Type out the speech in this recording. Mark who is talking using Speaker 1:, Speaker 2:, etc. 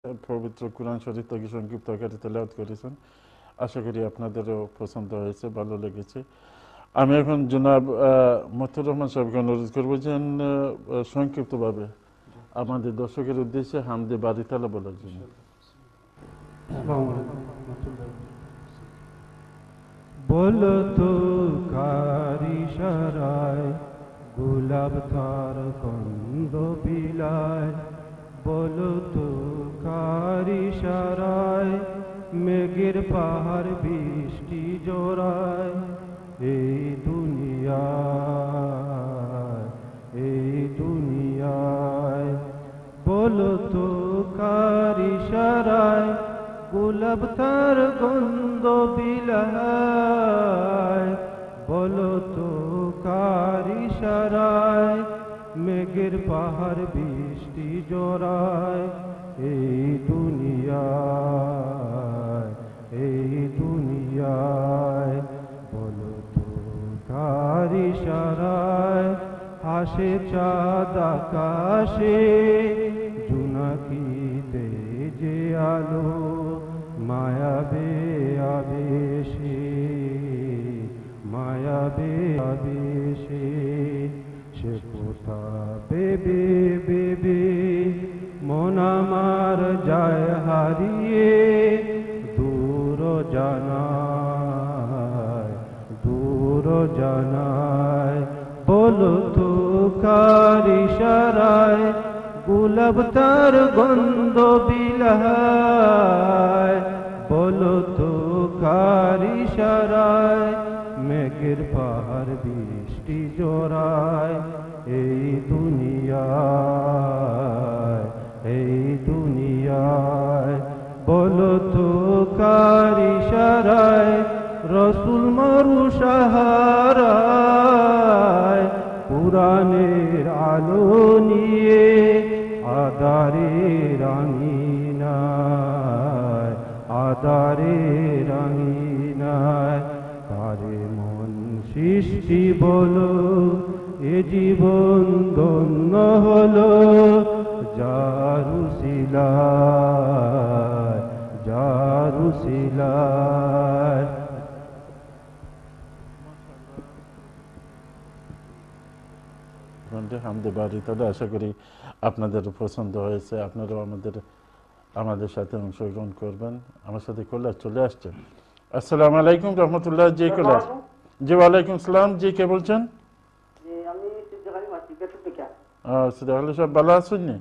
Speaker 1: পবিত্র কুরআন শরীফ থেকে সংক্ষিপ্ত আকারে তেলাওয়াত করেছেন। আশা করি আপনাদেরও পছন্দ হয়েছে, ভালো লেগেছে। আমি এখন জনাব মতিউর রহমান সাহেবকে অনুরোধ করবো যে সংক্ষিপ্তভাবে আমাদের দর্শকের উদ্দেশ্যে হামদে বাড়ি তালা বলার জন্য।
Speaker 2: বলো তো কার ইশারায় গোলাপ তার গন্ধ বিলায়, বলো তো কার ইশারায় মেঘের পাহাড় বৃষ্টি জোড়ায়। এই দুনিয়ায় বলো তো কার ইশারায় গোলাপ তার গন্ধ বিলায়, বলো তো কার ইশারায় মেঘের পাহাড় বৃষ্টি জোড়ায়। এই দুনিয়ায় বলো তো কার ইশারায় আসে চাঁদ আকাশে জোনাকিতে যে আলো মায়াবে আবেশে সে কোথা বেবে বেবে মন আমার যায় হারিয়ে দূর জানায়। বলো তো কার ইশারায় গোলাপ তার গন্ধ বিলায়, বলো তো কার ইশারায় মেঘের পাহাড় বৃষ্টি জোড়ায়। এই দুনিয়ায় বলো তো কার ইশারায় রসুল মরু সাহারায় কুরআনের আলো নিয়ে আদারের আঙিনায় তারে মন সৃষ্টি বলো এ জীবন ধন্য হলো জারুসিলায়।
Speaker 1: হামদে বাড়ি তাহলে আশা করি আপনাদের পছন্দ হয়েছে। আপনারাও আমাদের সাথে অংশগ্রহণ করবেন। আমার সাথে কলার চলে আসছেন। আসসালামু আলাইকুম রহমতুল্লাহ। জি কলার। জি ওয়ালাইকুম সালাম। জি কে বলছেন? সিদ্দিক আলী সব ভালো আছেন নি?